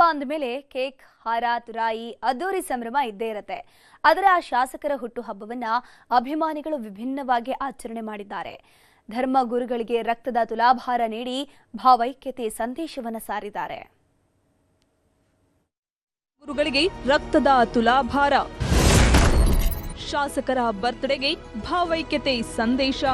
ಅಂದಮೇಲೆ ಕೇಕ್, ಹಾರ, ತುರಾಯಿ, ಅದ್ದೂರಿ ಸಂಭ್ರಮ ಇದ್ದೇ ಇರುತ್ತೆ. ಆದರೆ ಆ ಶಾಸಕರ ಹುಟ್ಟುಹಬ್ಬವನ್ನ ಅಭಿಮಾನಿಗಳು ವಿಭಿನ್ನವಾಗಿ ಆಚರಣೆ ಮಾಡಿದ್ದಾರೆ. ಧರ್ಮ ಗುರುಗಳಿಗೆ ರಕ್ತದ ತುಲಾಭಾರ ನೀಡಿ ಭಾವೈಕ್ಯತೆ ಸಂದೇಶವನ್ನು ಸಾರಿದ್ದಾರೆ. ಗುರುಗಳಿಗೆ ರಕ್ತದ ತುಲಾಭಾರ, ಶಾಸಕರ ಬರ್ತ್ಡೇಗೆ ಭಾವೈಕ್ಯತೆ ಸಂದೇಶ.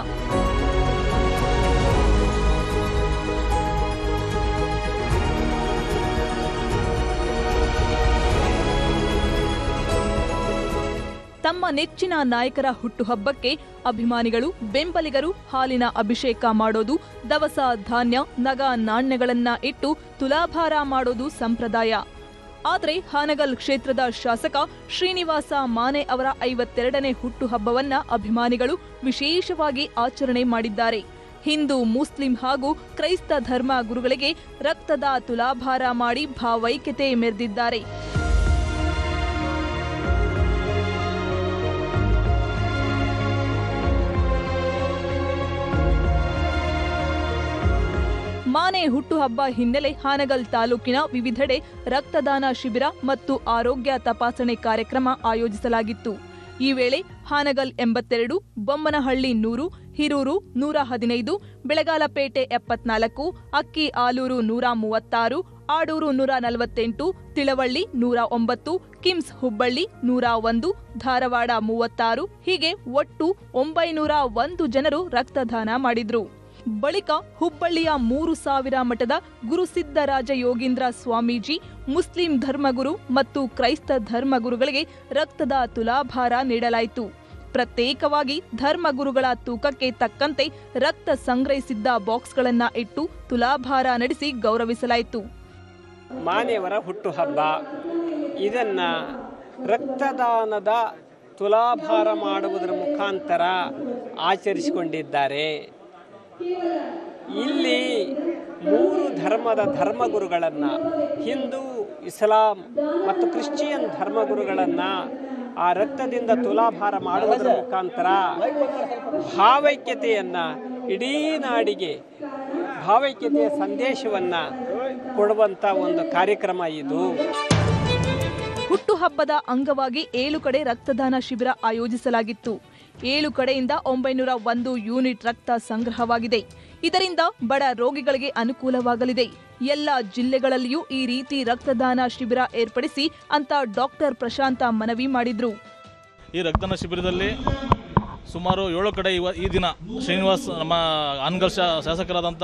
ತಮ್ಮ ನೆಚ್ಚಿನ ನಾಯಕರ ಹುಟ್ಟುಹಬ್ಬಕ್ಕೆ ಅಭಿಮಾನಿಗಳು, ಬೆಂಬಲಿಗರು ಹಾಲಿನ ಅಭಿಷೇಕ ಮಾಡೋದು, ದವಸ ಧಾನ್ಯ, ನಗ ನಾಣ್ಯಗಳನ್ನ ಇಟ್ಟು ತುಲಾಭಾರ ಮಾಡೋದು ಸಂಪ್ರದಾಯ. ಆದರೆ ಹಾನಗಲ್ ಕ್ಷೇತ್ರದ ಶಾಸಕ ಶ್ರೀನಿವಾಸ ಮಾನೆ ಅವರ 52ನೇ ಹುಟ್ಟುಹಬ್ಬವನ್ನ ಅಭಿಮಾನಿಗಳು ವಿಶೇಷವಾಗಿ ಆಚರಣೆ ಮಾಡಿದ್ದಾರೆ. ಹಿಂದೂ, ಮುಸ್ಲಿಂ ಹಾಗೂ ಕ್ರೈಸ್ತ ಧರ್ಮ ಗುರುಗಳಿಗೆ ರಕ್ತದ ತುಲಾಭಾರ ಮಾಡಿ ಭಾವೈಕ್ಯತೆ ಮೆರೆದಿದ್ದಾರೆ. ಮಾನೆ ಹುಟ್ಟುಹಬ್ಬ ಹಿನ್ನೆಲೆ ಹಾನಗಲ್ ತಾಲೂಕಿನ ವಿವಿಧೆಡೆ ರಕ್ತದಾನ ಶಿಬಿರ ಮತ್ತು ಆರೋಗ್ಯ ತಪಾಸಣೆ ಕಾರ್ಯಕ್ರಮ ಆಯೋಜಿಸಲಾಗಿತ್ತು. ಈ ವೇಳೆ ಹಾನಗಲ್ 82, ಬೊಮ್ಮನಹಳ್ಳಿ 100, ಹಿರೂರು 115, ಬೆಳಗಾಲಪೇಟೆ 74, ಅಕ್ಕಿ ಆಲೂರು 136, ಆಡೂರು 148, ತಿಳವಳ್ಳಿ 109, ಕಿಮ್ಸ್ ಹುಬ್ಬಳ್ಳಿ 101, ಧಾರವಾಡ 36 ಹೀಗೆ ಒಟ್ಟು 901 ಜನರು ರಕ್ತದಾನ ಮಾಡಿದ್ರು. ಬಳಿಕ ಹುಬ್ಬಳ್ಳಿಯ 3000 ಮಠದ ಗುರುಸಿದ್ದರಾಜ ಯೋಗೀಂದ್ರ ಸ್ವಾಮೀಜಿ, ಮುಸ್ಲಿಂ ಧರ್ಮಗುರು ಮತ್ತು ಕ್ರೈಸ್ತ ಧರ್ಮಗುರುಗಳಿಗೆ ರಕ್ತದ ತುಲಾಭಾರ ನೀಡಲಾಯಿತು. ಪ್ರತ್ಯೇಕವಾಗಿ ಧರ್ಮಗುರುಗಳ ತೂಕಕ್ಕೆ ತಕ್ಕಂತೆ ರಕ್ತ ಸಂಗ್ರಹಿಸಿದ್ದ ಬಾಕ್ಸ್ಗಳನ್ನ ಇಟ್ಟು ತುಲಾಭಾರ ನಡೆಸಿ ಗೌರವಿಸಲಾಯಿತು. ಮಾನೆಯವರ ಹುಟ್ಟುಹಬ್ಬ, ಇದನ್ನ ರಕ್ತದಾನದ ತುಲಾಭಾರ ಮಾಡುವುದರ ಮುಖಾಂತರ ಆಚರಿಸಿಕೊಂಡಿದ್ದಾರೆ. ಇಲ್ಲಿ 3 ಧರ್ಮದ ಧರ್ಮಗುರುಗಳನ್ನು, ಹಿಂದೂ, ಇಸ್ಲಾಂ ಮತ್ತು ಕ್ರಿಶ್ಚಿಯನ್ ಧರ್ಮಗುರುಗಳನ್ನು ಆ ರಕ್ತದಿಂದ ತುಲಾಭಾರ ಮಾಡುವುದರ ಮುಖಾಂತರ ಭಾವೈಕ್ಯತೆಯನ್ನು, ಇಡೀ ನಾಡಿಗೆ ಭಾವೈಕ್ಯತೆಯ ಸಂದೇಶವನ್ನು ಕೊಡುವಂಥ ಒಂದು ಕಾರ್ಯಕ್ರಮ ಇದು. ಹುಟ್ಟುಹಬ್ಬದ ಅಂಗವಾಗಿ 7 ಕಡೆ ರಕ್ತದಾನ ಶಿಬಿರ ಆಯೋಜಿಸಲಾಗಿತ್ತು. 7 ಕಡೆಯಿಂದ 901 ಯೂನಿಟ್ ರಕ್ತ ಸಂಗ್ರಹವಾಗಿದೆ. ಇದರಿಂದ ಬಡ ರೋಗಿಗಳಿಗೆ ಅನುಕೂಲವಾಗಲಿದೆ. ಎಲ್ಲ ಜಿಲ್ಲೆಗಳಲ್ಲಿಯೂ ಈ ರೀತಿ ರಕ್ತದಾನ ಶಿಬಿರ ಏರ್ಪಡಿಸಿ ಅಂತ ಡಾಕ್ಟರ್ ಪ್ರಶಾಂತ ಮನವಿ ಮಾಡಿದ್ರು. ಈ ರಕ್ತದಾನ ಶಿಬಿರದಲ್ಲಿ ಸುಮಾರು 7 ಕಡೆ ಈ ದಿನ ಶ್ರೀನಿವಾಸ್, ನಮ್ಮ ಹಾನಗಲ್ ಶಾಸಕರಾದಂಥ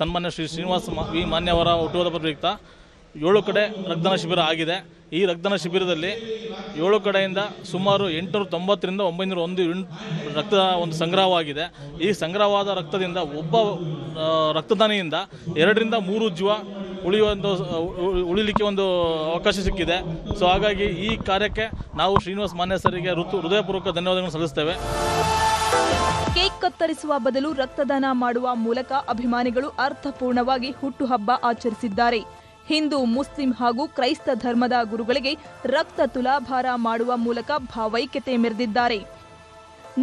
ಸನ್ಮಾನ್ಯ ಶ್ರೀ ಶ್ರೀನಿವಾಸ್ ವಿ ಮಾನ್ಯ ಅವರ ಹುಟ್ಟುಹಬ್ಬದ ಪ್ರಯುಕ್ತ 7 ಕಡೆ ರಕ್ತದಾನ ಶಿಬಿರ ಆಗಿದೆ. ಈ ರಕ್ತದಾನ ಶಿಬಿರದಲ್ಲಿ 7 ಕಡೆಯಿಂದ ಸುಮಾರು 890ರಿಂದ 901 ಯೂನಿಟ್ ರಕ್ತದ ಒಂದು ಸಂಗ್ರಹವಾಗಿದೆ. ಈ ಸಂಗ್ರಹವಾದ ರಕ್ತದಿಂದ ಒಬ್ಬ ರಕ್ತದಾನಿಯಿಂದ 2 ರಿಂದ 3 ಜೀವ ಉಳಿಲಿಕ್ಕೆ ಒಂದು ಅವಕಾಶ ಸಿಕ್ಕಿದೆ. ಸೊ ಹಾಗಾಗಿ ಈ ಕಾರ್ಯಕ್ಕೆ ನಾವು ಶ್ರೀನಿವಾಸ್ ಮಾನ್ಯ ಸರಿಗೆ ಹೃದಯಪೂರ್ವಕ ಧನ್ಯವಾದಗಳನ್ನು ಸಲ್ಲಿಸ್ತೇವೆ. ಕೇಕ್ ಕತ್ತರಿಸುವ ಬದಲು ರಕ್ತದಾನ ಮಾಡುವ ಮೂಲಕ ಅಭಿಮಾನಿಗಳು ಅರ್ಥಪೂರ್ಣವಾಗಿ ಹುಟ್ಟುಹಬ್ಬ ಆಚರಿಸಿದ್ದಾರೆ. ಹಿಂದೂ, ಮುಸ್ಲಿಂ ಹಾಗೂ ಕ್ರೈಸ್ತ ಧರ್ಮದ ಗುರುಗಳಿಗೆ ರಕ್ತ ತುಲಾಭಾರ ಮಾಡುವ ಮೂಲಕ ಭಾವೈಕ್ಯತೆ ಮೆರೆದಿದ್ದಾರೆ.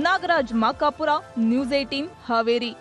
ನಾಗರಾಜ್ ಮಾಕಾಪುರ, ನ್ಯೂಸ್ 18 ಹಾವೇರಿ.